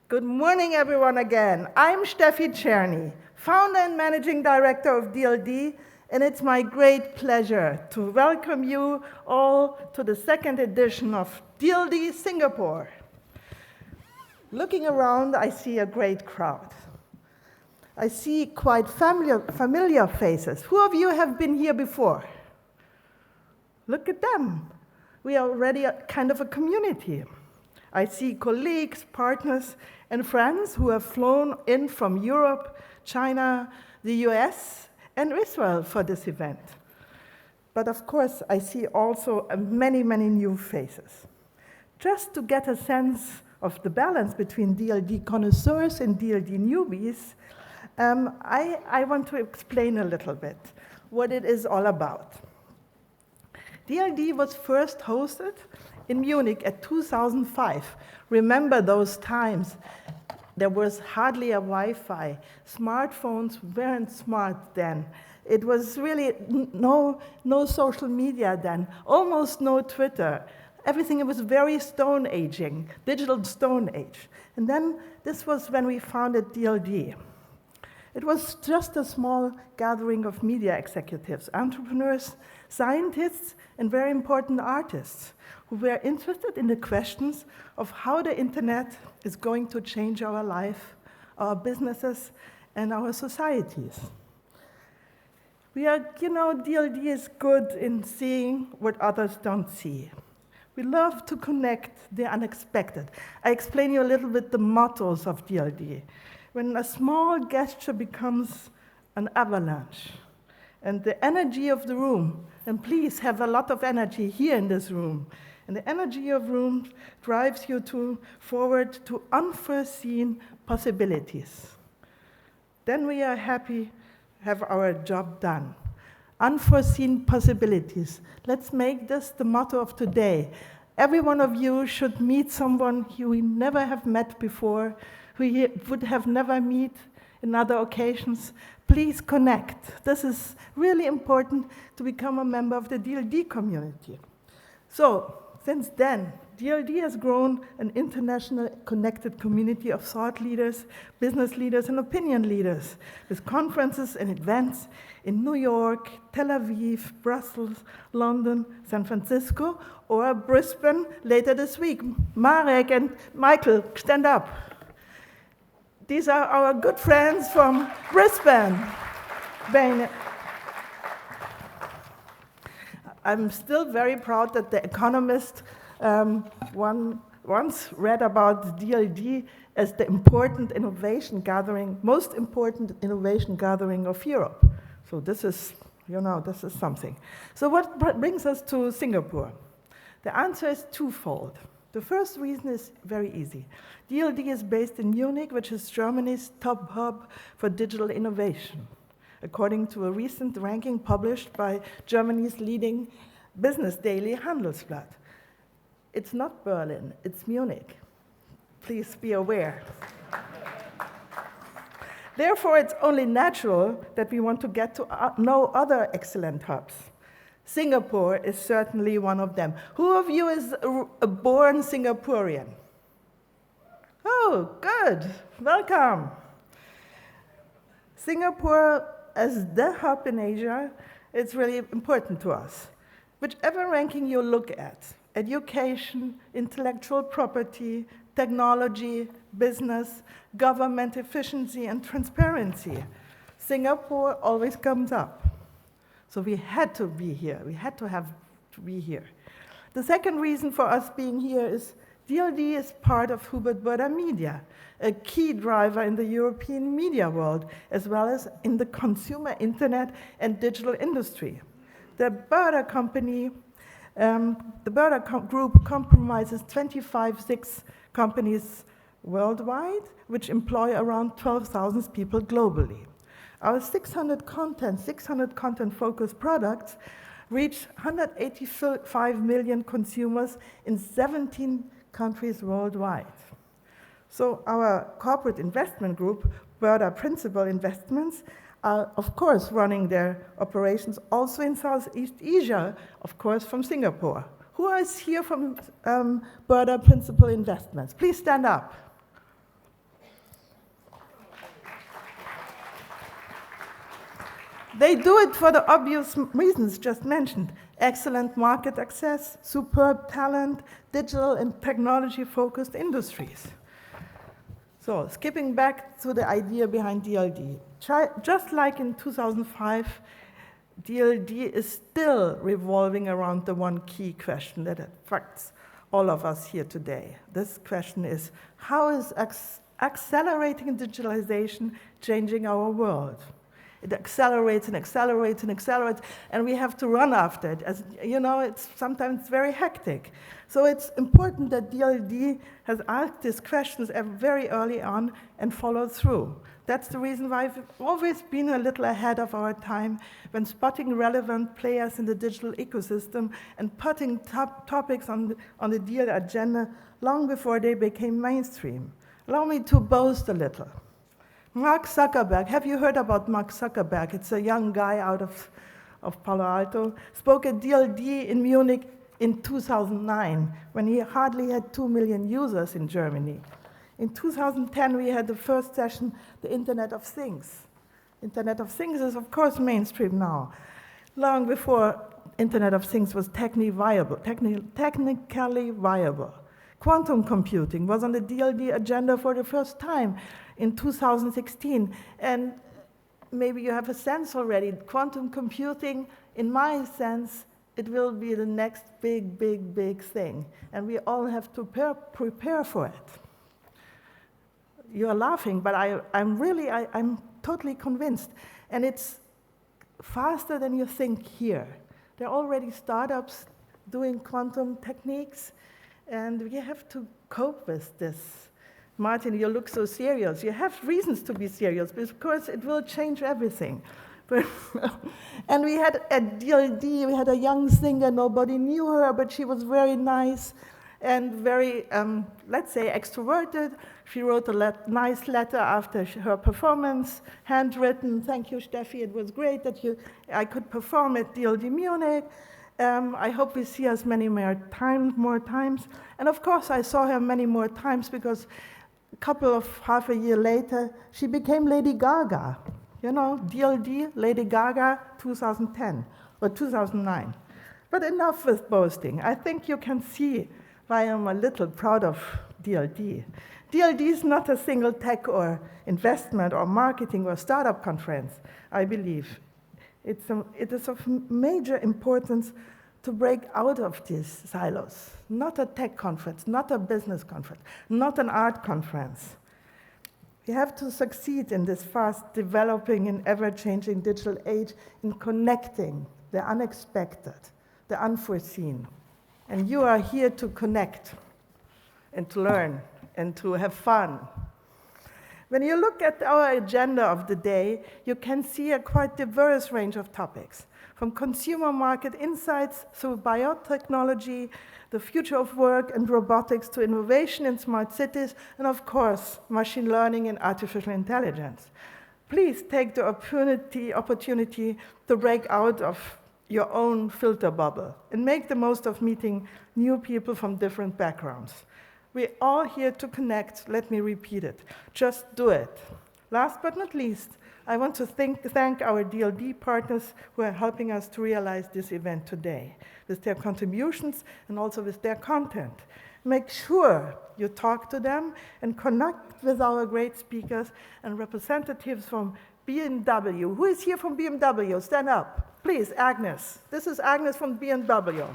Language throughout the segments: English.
Good morning, everyone, again. I'm Czerny, founder and managing director of DLD, and it's my great pleasure to welcome you all to the second edition of DLD Singapore. Looking around, I see a great crowd. I see quite familiar faces. Who of you have been here before? Look at them. We are already kind of a community. I see colleagues, partners, and friends who have flown in from Europe, China, the US, and Israel for this event. But of course, I see also many, many new faces. Just to get a sense of the balance between DLD connoisseurs and DLD newbies, I want to explain a little bit what it is all about. DLD was first hosted in Munich at 2005. Remember those times? There was hardly a Wi-Fi. Smartphones weren't smart then. It was really no social media then, almost no Twitter. Everything was very stone aging, digital stone age. And then this was when we founded DLD. It was just a small gathering of media executives, entrepreneurs, scientists, and very important artists who were interested in the questions of how the internet is going to change our life, our businesses, and our societies. DLD is good in seeing what others don't see. We love to connect the unexpected. I explain you a little bit the mottos of DLD. When a small gesture becomes an avalanche, and the energy of the room, and please have a lot of energy here in this room, and the energy of room drives you forward to unforeseen possibilities. Then we are happy have our job done. Unforeseen possibilities. Let's make this the motto of today. Every one of you should meet someone who you never have met before, who you would have never met in other occasions. Please connect. This is really important to become a member of the DLD community. So, since then, DLD has grown an international connected community of thought leaders, business leaders, and opinion leaders, with conferences and events in New York, Tel Aviv, Brussels, London, San Francisco, or Brisbane later this week. Marek and Michael, stand up. These are our good friends from Brisbane. I'm still very proud that The Economist once read about DLD as the most important innovation gathering of Europe. So this is something. So what brings us to Singapore? The answer is twofold. The first reason is very easy. DLD is based in Munich, which is Germany's top hub for digital innovation, according to a recent ranking published by Germany's leading business daily, Handelsblatt. It's not Berlin, it's Munich. Please be aware. Therefore, it's only natural that we want to get to know other excellent hubs. Singapore is certainly one of them. Who of you is a born Singaporean? Oh, good. Welcome. Singapore, as the hub in Asia, it's really important to us. Whichever ranking you look at, education, intellectual property, technology, business, government efficiency, and transparency, Singapore always comes up. So we had to be here. We had to be here. The second reason for us being here is DLD is part of Hubert Burda Media, a key driver in the European media world, as well as in the consumer internet and digital industry. The Burda company, Group comprises 25 companies worldwide, which employ around 12,000 people globally. Our 600 content-focused products reach 185 million consumers in 17 countries worldwide. So our corporate investment group, Burda Principal Investments, are, of course, running their operations also in Southeast Asia, of course, from Singapore. Who is here from Burda Principal Investments? Please stand up. They do it for the obvious reasons just mentioned. Excellent market access, superb talent, digital and technology-focused industries. So, skipping back to the idea behind DLD. Just like in 2005, DLD is still revolving around the one key question that affects all of us here today. This question is, how is accelerating digitalization changing our world? It accelerates and accelerates and accelerates, and we have to run after it. As you know, it's sometimes very hectic. So it's important that DLD has asked these questions very early on and followed through. That's the reason why we've always been a little ahead of our time when spotting relevant players in the digital ecosystem and putting topics on the DL agenda long before they became mainstream. Allow me to boast a little. Mark Zuckerberg, have you heard about Mark Zuckerberg? It's a young guy out of Palo Alto, spoke at DLD in Munich in 2009, when he hardly had 2 million users in Germany. In 2010, we had the first session, the Internet of Things. Internet of Things is, of course, mainstream now. Long before Internet of Things was technically viable. Quantum computing was on the DLD agenda for the first time in 2016. And maybe you have a sense already. Quantum computing, in my sense, it will be the next big, big, big thing. And we all have to prepare for it. You're laughing, but I'm totally convinced. And it's faster than you think here. There are already startups doing quantum techniques, and we have to cope with this. Martin, you look so serious. You have reasons to be serious, because it will change everything. And we had at DLD, we had a young singer, nobody knew her, but she was very nice and very, let's say, extroverted. She wrote a nice letter after her performance, handwritten. Thank you, Steffi, it was great that I could perform at DLD Munich. I hope we see us many more times. And of course, I saw her many more times because half a year later, she became Lady Gaga. You know, DLD, Lady Gaga, 2010 or 2009. But enough with boasting. I think you can see why I'm a little proud of DLD. DLD is not a single tech or investment or marketing or startup conference, I believe. It is of major importance to break out of these silos. Not a tech conference, not a business conference, not an art conference. We have to succeed in this fast developing and ever-changing digital age in connecting the unexpected, the unforeseen. And you are here to connect and to learn and to have fun. When you look at our agenda of the day, you can see a quite diverse range of topics, from consumer market insights through biotechnology, the future of work and robotics, to innovation in smart cities, and of course, machine learning and artificial intelligence. Please take the opportunity to break out of your own filter bubble and make the most of meeting new people from different backgrounds. We're all here to connect. Let me repeat it. Just do it. Last but not least, I want to thank our DLD partners who are helping us to realize this event today, with their contributions and also with their content. Make sure you talk to them and connect with our great speakers and representatives from BMW. Who is here from BMW? Stand up. Please, Agnes. This is Agnes from BMW.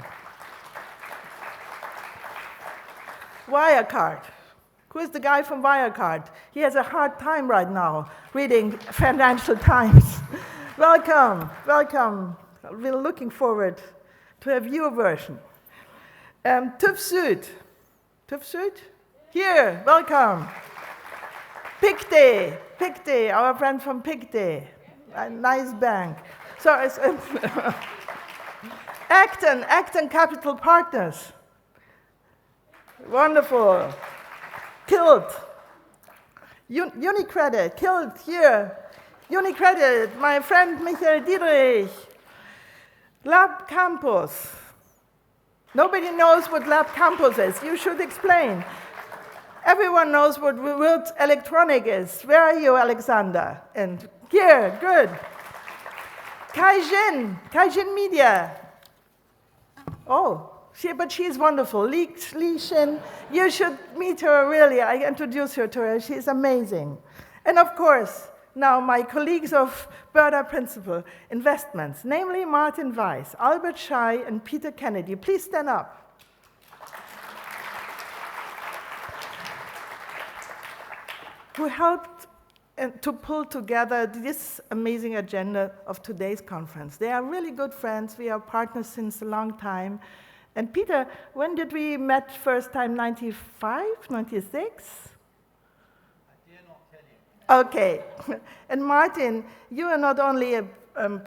Wirecard. Who is the guy from Wirecard? He has a hard time right now reading Financial Times. Welcome, welcome. We're looking forward to have your version. TÜV Süd. TÜV Süd? Here, welcome. Pictet, our friend from Pictet. A nice bank. So it's Acton Capital Partners. Wonderful. Kilt. Unicredit. Kilt, here. Unicredit, my friend Michael Dietrich. Lab Campus. Nobody knows what Lab Campus is. You should explain. Everyone knows what Wirt Electronic is. Where are you, Alexander? And here, good. Kaijin Media. Oh, but she's wonderful. Li Shin, you should meet her, really. I introduce her to her. She's amazing. And of course, now my colleagues of Burda Principal Investments, namely Martin Weiss, Albert Schei, and Peter Kennedy. Please stand up. Who helped to pull together this amazing agenda of today's conference. They are really good friends. We are partners since a long time. And Peter, when did we met first time? 95, 96? I dare not tell you. Okay. And Martin, you are not only a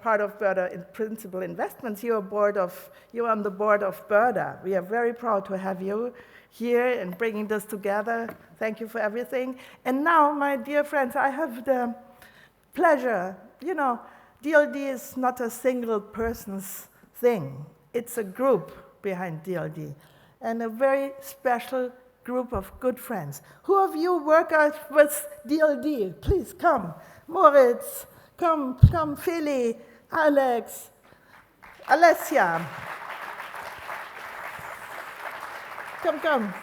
part of Burda Principal Investments, you're on the board of Burda. We are very proud to have you here and bringing this together. Thank you for everything. And now, my dear friends, I have the pleasure, DLD is not a single person's thing. It's a group behind DLD, and a very special group of good friends. Who of you work out with DLD? Please come. Moritz, come, Philly, Alex, Alessia. Come.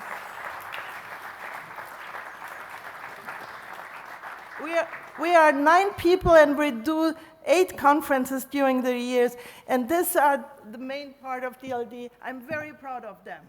We are 9 people, and we do 8 conferences during the years, and these are the main part of DLD. I'm very proud of them.